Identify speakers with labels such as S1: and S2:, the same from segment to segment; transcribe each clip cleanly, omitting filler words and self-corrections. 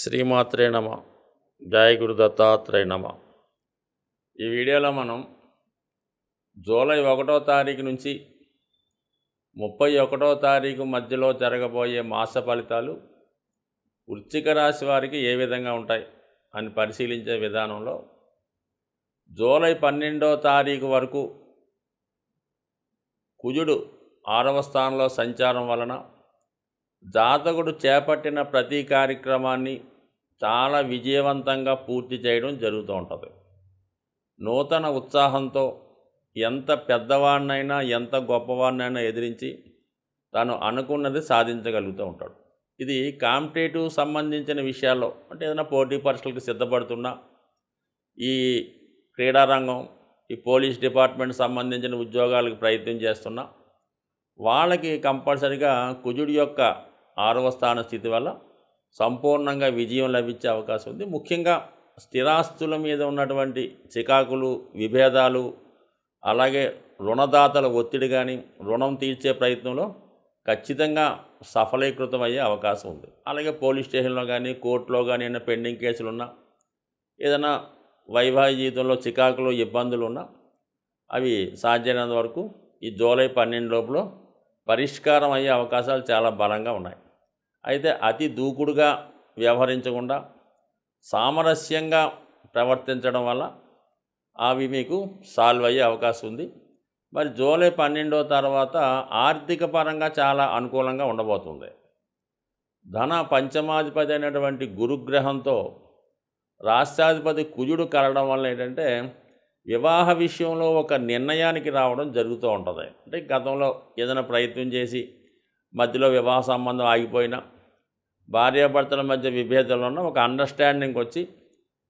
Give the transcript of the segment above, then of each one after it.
S1: శ్రీమాత్రే నమ. జయ గురు దత్తాత్రేయ నమ. ఈ వీడియోలో మనం జూలై 1వ తారీఖు నుంచి 31వ తారీఖు మధ్యలో జరగబోయే మాస ఫలితాలు వృశ్చిక రాశి వారికి ఏ విధంగా ఉంటాయి అని పరిశీలించే విధానంలో జూలై 12వ తారీఖు వరకు కుజుడు 6వ స్థానంలో సంచారం వలన జాతకుడు చేపట్టిన ప్రతి కార్యక్రమాన్ని చాలా విజయవంతంగా పూర్తి చేయడం జరుగుతూ ఉంటుంది. నూతన ఉత్సాహంతో ఎంత పెద్దవాడినైనా ఎంత గొప్పవాడినైనా ఎదిరించి తాను అనుకున్నది సాధించగలుగుతూ ఉంటాడు. ఇది కాంపిటేటివ్ సంబంధించిన విషయాల్లో, అంటే ఏదైనా పోటీ పరీక్షలకు సిద్ధపడుతున్నా, ఈ క్రీడారంగం, ఈ పోలీస్ డిపార్ట్మెంట్ సంబంధించిన ఉద్యోగాలకు ప్రయత్నం చేస్తున్నా వాళ్ళకి కంపల్సరిగా కుజుడి యొక్క 6వ స్థాన స్థితి వల్ల సంపూర్ణంగా విజయం లభించే అవకాశం ఉంది. ముఖ్యంగా స్థిరాస్తుల మీద ఉన్నటువంటి చికాకులు, విభేదాలు, అలాగే రుణదాతల ఒత్తిడి కానీ రుణం తీర్చే ప్రయత్నంలో ఖచ్చితంగా సఫలీకృతం అయ్యే అవకాశం ఉంది. అలాగే పోలీస్ స్టేషన్లో కానీ కోర్టులో కానీ ఏమైనా పెండింగ్ కేసులున్నా, ఏదైనా వైవాహిక జీవితంలో చికాకులు, ఇబ్బందులు ఉన్నా అవి సాధ్యమైనంత వరకు ఈ జూలై 12 లోపల పరిష్కారం అయ్యే అవకాశాలు చాలా బలంగా ఉన్నాయి. అయితే అతి దూకుడుగా వ్యవహరించకుండా సామరస్యంగా ప్రవర్తించడం వల్ల అవి మీకు సాల్వ్ అయ్యే అవకాశం ఉంది. మరి జూలై 12 తర్వాత ఆర్థిక పరంగా చాలా అనుకూలంగా ఉండబోతుంది. ధన పంచమాధిపతి అయినటువంటి గురుగ్రహంతో రాష్ట్రాధిపతి కుజుడు కలవడం వల్ల ఏంటంటే వివాహ విషయంలో ఒక నిర్ణయానికి రావడం జరుగుతూ ఉంటుంది. అంటే గతంలో ఏదైనా ప్రయత్నం చేసి మధ్యలో వివాహ సంబంధం ఆగిపోయినా, భార్యాభర్తల మధ్య విభేదాలు ఉన్న ఒక అండర్స్టాండింగ్ వచ్చి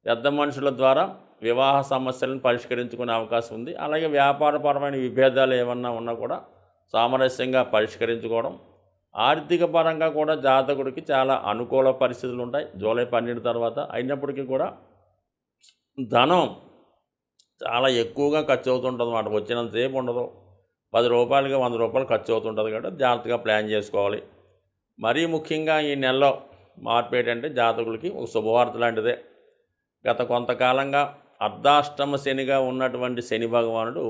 S1: పెద్ద మనుషుల ద్వారా వివాహ సమస్యలను పరిష్కరించుకునే అవకాశం ఉంది. అలాగే వ్యాపారపరమైన విభేదాలు ఏమన్నా ఉన్నా కూడా సామరస్యంగా పరిష్కరించుకోవడం. ఆర్థిక పరంగా కూడా జాతకుడికి చాలా అనుకూల పరిస్థితులు ఉంటాయి జూలై 12 తర్వాత. అయినప్పటికీ కూడా ధనం చాలా ఎక్కువగా ఖర్చు అవుతుంటుంది అన్నమాట. వచ్చినంతసేపు ఉండదు. 10 రూపాయలకి 100 రూపాయలు ఖర్చు అవుతుంటుంది కాబట్టి జాగ్రత్తగా ప్లాన్ చేసుకోవాలి. మరీ ముఖ్యంగా ఈ నెలలో మార్పు ఏంటంటే జాతకులకి ఒక శుభవార్త లాంటిదే. గత కొంతకాలంగా అర్ధాష్టమ శనిగా ఉన్నటువంటి శని భగవానుడు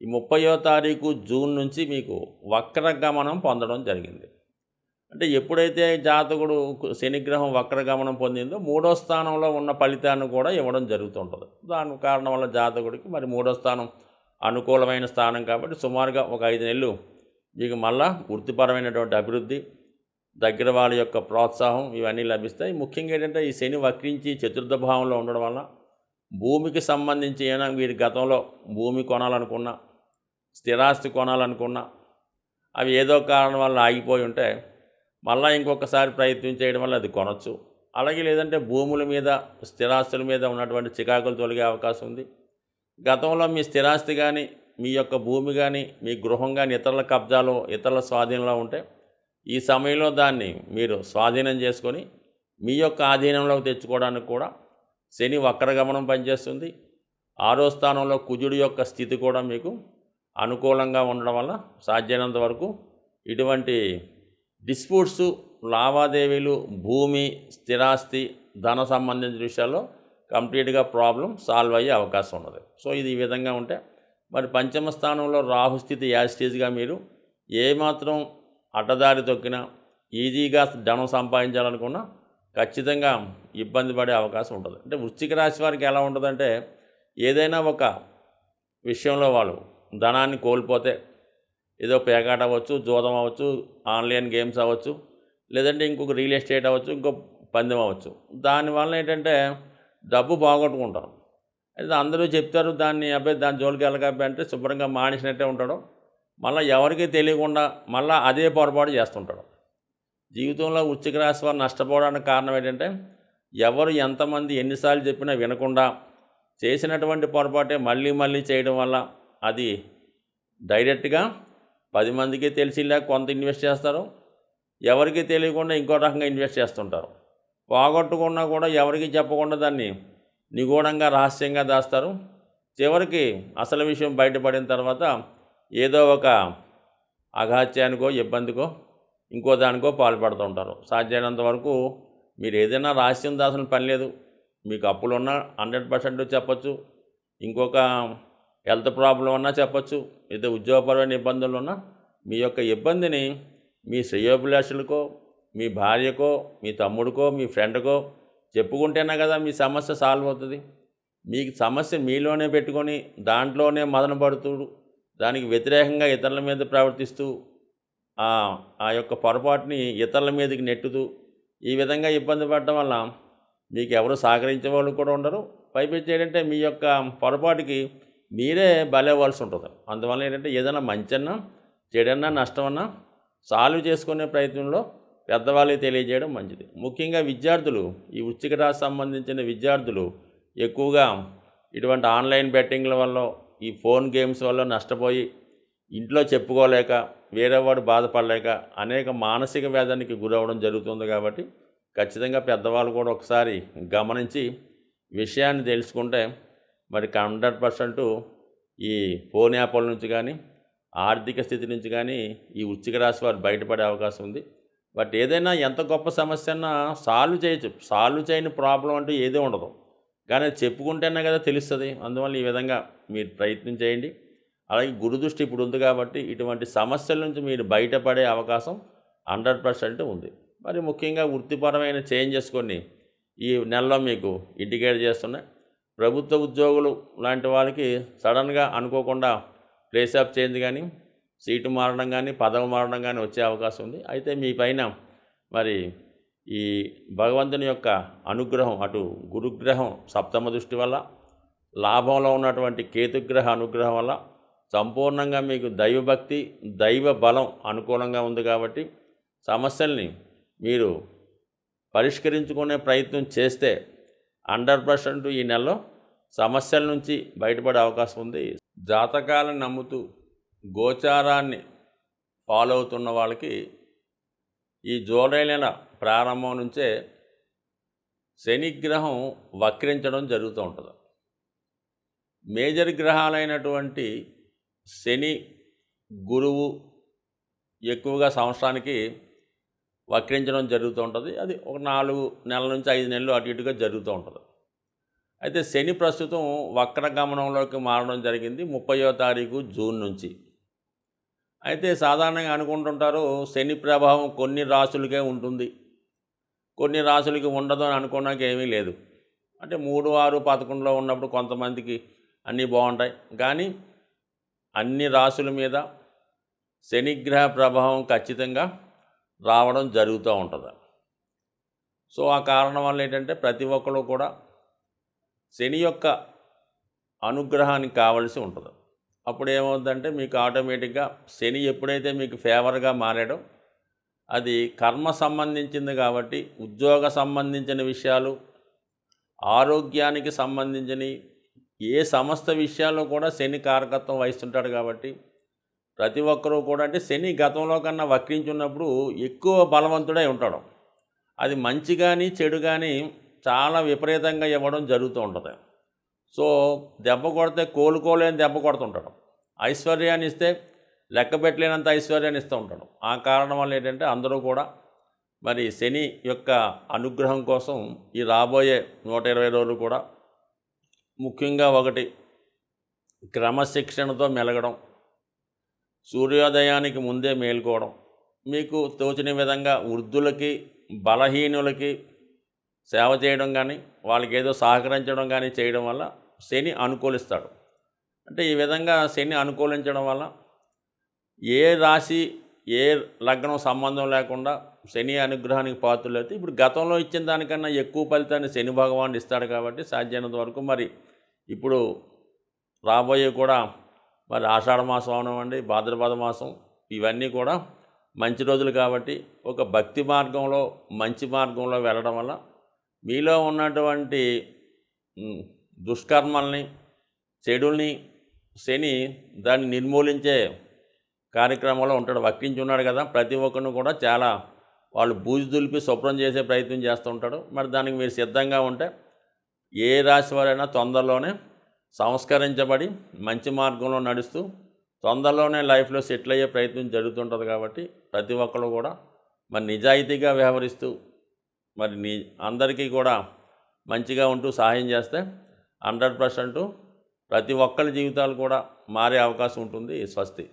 S1: ఈ 30వ తారీఖు జూన్ నుంచి మీకు వక్రగమనం పొందడం జరిగింది. అంటే ఎప్పుడైతే జాతకుడు శనిగ్రహం వక్రగమనం పొందిందో 3వ స్థానంలో ఉన్న ఫలితాన్ని కూడా ఇవ్వడం జరుగుతుంటుంది. దాని కారణం వల్ల జాతకుడికి మరి 3వ స్థానం అనుకూలమైన స్థానం కాబట్టి సుమారుగా ఒక 5 నెలలు మీకు మళ్ళా వృత్తిపరమైనటువంటి అభివృద్ధి, దగ్గర వాళ్ళ యొక్క ప్రోత్సాహం ఇవన్నీ లభిస్తాయి. ముఖ్యంగా ఏంటంటే ఈ శని వక్రించి చతుర్థ భావంలో ఉండడం వల్ల భూమికి సంబంధించి ఏమైనా మీరు గతంలో భూమి కొనాలనుకున్నా, స్థిరాస్తి కొనాలనుకున్నా అవి ఏదో కారణం వల్ల ఆగిపోయి ఉంటే మళ్ళీ ఇంకొకసారి ప్రయత్నం చేయడం వల్ల అది కొనవచ్చు. అలాగే లేదంటే భూముల మీద, స్థిరాస్తుల మీద ఉన్నటువంటి చికాకులు తొలగే అవకాశం ఉంది. గతంలో మీ స్థిరాస్తి కానీ, మీ యొక్క భూమి కానీ, మీ గృహం కానీ ఇతరుల కబ్జాలో, ఇతరుల స్వాధీనంలో ఉంటే ఈ సమయంలో దాన్ని మీరు స్వాధీనం చేసుకొని మీ యొక్క ఆధీనంలోకి తెచ్చుకోవడానికి కూడా శని వక్రగమనం పనిచేస్తుంది. 6వ స్థానంలో కుజుడి యొక్క స్థితి కూడా మీకు అనుకూలంగా ఉండడం వల్ల సాధ్యమైనంత వరకు ఇటువంటి డిస్ప్యూట్స్, లావాదేవీలు, భూమి, స్థిరాస్తి, ధన సంబంధించిన విషయాల్లో కంప్లీట్గా ప్రాబ్లం సాల్వ్ అయ్యే అవకాశం ఉన్నది. సో ఇది ఈ విధంగా ఉంటే మరి పంచమ స్థానంలో రాహుస్థితి యాజిటీజ్గా మీరు ఏమాత్రం అడ్డదారి తొక్కినా, ఈజీగా ధనం సంపాదించాలనుకున్నా ఖచ్చితంగా ఇబ్బంది పడే అవకాశం ఉంటుంది. అంటే వృశ్చిక రాశి వారికి ఎలా ఉంటుందంటే ఏదైనా ఒక విషయంలో వాళ్ళు ధనాన్ని కోల్పోతే, ఏదో పేకాట అవ్వచ్చు, జూదం అవ్వచ్చు, ఆన్లైన్ గేమ్స్ అవ్వచ్చు, లేదంటే ఇంకొక రియల్ ఎస్టేట్ అవ్వచ్చు, ఇంకో పందెం అవ్వచ్చు, దానివల్ల ఏంటంటే డబ్బు పోగొట్టుకుంటారు. అయితే అందరూ చెప్తారు దాన్ని దాని జోలికి వెళ్ళకపోయి అంటే శుభ్రంగా మానేసినట్టే ఉంటాడు. మళ్ళీ ఎవరికీ తెలియకుండా మళ్ళీ అదే పొరపాటు చేస్తుంటాడు. జీవితంలో వృశ్చిక రాశి వారు నష్టపోవడానికి కారణం ఏంటంటే ఎవరు ఎంతమంది ఎన్నిసార్లు చెప్పినా వినకుండా చేసినటువంటి పొరపాటే మళ్ళీ మళ్ళీ చేయడం వల్ల అది డైరెక్ట్గా 10 మందికి తెలిసిలా కొంత ఇన్వెస్ట్ చేస్తారు, ఎవరికి తెలియకుండా ఇంకో రకంగా ఇన్వెస్ట్ చేస్తుంటారు. పోగొట్టుకున్నా కూడా ఎవరికి చెప్పకుండా దాన్ని నిగూఢంగా రహస్యంగా దాస్తారు. చివరికి అసలు విషయం బయటపడిన తర్వాత ఏదో ఒక అఘాత్యానికో, ఇబ్బందికో, ఇంకో దానికో పాల్పడుతూ ఉంటారు. సాధ్యమైనంత వరకు మీరు ఏదైనా రహస్యం దాల్సిన పని లేదు. మీకు అప్పులున్నా 100% చెప్పొచ్చు. ఇంకొక హెల్త్ ప్రాబ్లం ఉన్నా చెప్పొచ్చు. లేదా ఉద్యోగపరమైన ఇబ్బందులున్నా మీ యొక్క ఇబ్బందిని మీ శ్రేయోభిలాషులకో, మీ భార్యకో, మీ తమ్ముడికో, మీ ఫ్రెండ్కో చెప్పుకుంటేనే కదా మీ సమస్య సాల్వ్ అవుతుంది. మీకు సమస్య మీలోనే పెట్టుకొని దాంట్లోనే మదన పడుతూ దానికి వ్యతిరేకంగా ఇతరుల మీద ప్రవర్తిస్తూ ఆ యొక్క పొరపాటుని ఇతరుల మీదకి నెట్టుతూ ఈ విధంగా ఇబ్బంది పడడం వల్ల మీకు ఎవరు సహకరించే వాళ్ళు కూడా ఉండరు. పైపెచ్చి ఏంటంటే మీ యొక్క పొరపాటుకి మీరే బలవ్వాల్సి ఉంటుంది. అందువల్ల ఏంటంటే ఏదైనా మంచన్నా చెడన్నా నష్టమన్నా సాల్వ్ చేసుకునే ప్రయత్నంలో పెద్దవాళ్ళకి తెలియజేయడం మంచిది. ముఖ్యంగా విద్యార్థులు, ఈ వృశ్చిక రాశి సంబంధించిన విద్యార్థులు ఎక్కువగా ఇటువంటి ఆన్లైన్ బెట్టింగ్ల వల్ల, ఈ ఫోన్ గేమ్స్ వల్ల నష్టపోయి ఇంట్లో చెప్పుకోలేక, వేరేవాడు బాధపడలేక అనేక మానసిక వేదనకి గురవడం జరుగుతుంది. కాబట్టి ఖచ్చితంగా పెద్దవాళ్ళు కూడా ఒకసారి గమనించి విషయాన్ని తెలుసుకుంటే మరి 100% ఈ ఫోన్ యాప్ల నుంచి కానీ, ఆర్థిక స్థితి నుంచి కానీ ఈ వృశ్చిక రాశి వారు బయటపడే అవకాశం ఉంది. బట్ ఏదైనా ఎంత గొప్ప సమస్య అన్నా సాల్వ్ చేయొచ్చు. సాల్వ్ చేయని ప్రాబ్లం అంటూ ఏదో ఉండదు. కానీ చెప్పుకుంటేనే కదా తెలుస్తుంది. అందువల్ల ఈ విధంగా మీరు ప్రయత్నం చేయండి. అలాగే గురుదృష్టి ఇప్పుడు ఉంది కాబట్టి ఇటువంటి సమస్యల నుంచి మీరు బయటపడే అవకాశం 100% ఉంది. మరి ముఖ్యంగా వృత్తిపరమైన చేంజెస్ కొన్ని ఈ నెలలో మీకు ఇండికేట్ చేస్తున్నాయి. ప్రభుత్వ ఉద్యోగులు లాంటి వాళ్ళకి సడన్గా అనుకోకుండా ప్లేస్ ఆఫ్ చేంజ్ కానీ, సీటు మారడం కానీ, పదవి మారడం కానీ వచ్చే అవకాశం ఉంది. అయితే మీ పైన మరి ఈ భగవంతుని యొక్క అనుగ్రహం, అటు గురుగ్రహం సప్తమ దృష్టి వల్ల, లాభంలో ఉన్నటువంటి కేతుగ్రహ అనుగ్రహం వల్ల సంపూర్ణంగా మీకు దైవభక్తి, దైవ బలం అనుకూలంగా ఉంది. కాబట్టి సమస్యల్ని మీరు పరిష్కరించుకునే ప్రయత్నం చేస్తే 100% ఈ నెలలో సమస్యల నుంచి బయటపడే అవకాశం ఉంది. జాతకాలను నమ్ముతూ గోచారాన్ని ఫాలో అవుతున్న వాళ్ళకి ఈ జూలై నెల ప్రారంభం నుంచే శనిగ్రహం వక్రించడం జరుగుతూ ఉంటుంది. మేజర్ గ్రహాలైనటువంటి శని, గురువు ఎక్కువగా సంవత్సరానికి వక్రించడం జరుగుతూ ఉంటుంది. అది ఒక 4 నెలల నుంచి 5 నెలలు అటు ఇటుగా జరుగుతూ ఉంటుంది. అయితే శని ప్రస్తుతం వక్రగమనంలోకి మారడం జరిగింది 30వ తారీఖు జూన్ నుంచి. అయితే సాధారణంగా అనుకుంటుంటారు శని ప్రభావం కొన్ని రాశులకే ఉంటుంది, కొన్ని రాశులకి ఉండదు అని అనుకోవడానికి ఏమీ లేదు. అంటే 3, 6, 11లో ఉన్నప్పుడు కొంతమందికి అన్నీ బాగుంటాయి. కానీ అన్ని రాశుల మీద శనిగ్రహ ప్రభావం ఖచ్చితంగా రావడం జరుగుతూ ఉంటుంది. సో ఆ కారణం వల్ల ఏంటంటే ప్రతి ఒక్కరు కూడా శని యొక్క అనుగ్రహానికి కావలసి ఉంటుంది. అప్పుడు ఏమవుతుందంటే మీకు ఆటోమేటిక్గా శని ఎప్పుడైతే మీకు ఫేవర్గా మారాడో అది కర్మ సంబంధించింది కాబట్టి ఉద్యోగ సంబంధించిన విషయాలు, ఆరోగ్యానికి సంబంధించిన ఏ సమస్త విషయాల్లో కూడా శని కారకత్వం వహిస్తుంటాడు. కాబట్టి ప్రతి ఒక్కరూ కూడా అంటే శని గతంలో కన్నా వక్రించున్నప్పుడు ఎక్కువ బలవంతుడై ఉంటాడు. అది మంచి కానీ చెడు కానీ చాలా విపరీతంగా ఇవ్వడం జరుగుతూ ఉంటుంది. సో దెబ్బ కొడితే కోలుకోలేని దెబ్బ కొడుతుంటాడు. ఐశ్వర్యాన్ని ఇస్తే లెక్క పెట్టలేనంత ఐశ్వర్యాన్ని ఇస్తూ ఉంటాడు. ఆ కారణం వల్ల ఏంటంటే అందరూ కూడా మరి శని యొక్క అనుగ్రహం కోసం ఈ రాబోయే 120 రోజులు కూడా ముఖ్యంగా ఒకటి క్రమశిక్షణతో మెలగడం, సూర్యోదయానికి ముందే మేలుకోవడం, మీకు తోచిన విధంగా వృద్ధులకి, బలహీనులకి సేవ చేయడం కానీ, వాళ్ళకి ఏదో సహకరించడం కానీ చేయడం వల్ల శని అనుకూలిస్తాడు. అంటే ఈ విధంగా శని అనుకూలించడం వల్ల ఏ రాశి, ఏ లగ్నం సంబంధం లేకుండా శని అనుగ్రహానికి పాత్రలైతే ఇప్పుడు గతంలో ఇచ్చిన దానికన్నా ఎక్కువ ఫలితాన్ని శని భగవానుడు ఇస్తాడు. కాబట్టి సాధ్యమైనంత వరకు మరి ఇప్పుడు రాబోయే కూడా మరి ఆషాఢ మాసం అవనివ్వండి, భాద్రపద మాసం, ఇవన్నీ కూడా మంచి రోజులు. కాబట్టి ఒక భక్తి మార్గంలో, మంచి మార్గంలో వెళ్ళడం వల్ల మీలో ఉన్నటువంటి దుష్కర్మల్ని, చెడుల్ని శని దాన్ని నిర్మూలించే కార్యక్రమంలో ఉంటాడు. వక్రించి ఉన్నాడు కదా, ప్రతి ఒక్కరిని కూడా చాలా వాళ్ళు బూజు దులిపి శుభ్రం చేసే ప్రయత్నం చేస్తూ ఉంటాడు. మరి దానికి మీరు సిద్ధంగా ఉంటే ఏ రాశి వారైనా తొందరలోనే సంస్కరించబడి మంచి మార్గంలో నడుస్తూ తొందరలోనే లైఫ్లో సెటిల్ అయ్యే ప్రయత్నం జరుగుతుంటుంది. కాబట్టి ప్రతి ఒక్కరు కూడా మరి నిజాయితీగా వ్యవహరిస్తూ మరి అందరికీ కూడా మంచిగా ఉంటూ సహాయం చేస్తే 100% ప్రతి ఒక్కరి జీవితాలు కూడా మారే అవకాశం ఉంటుంది. స్వస్తి.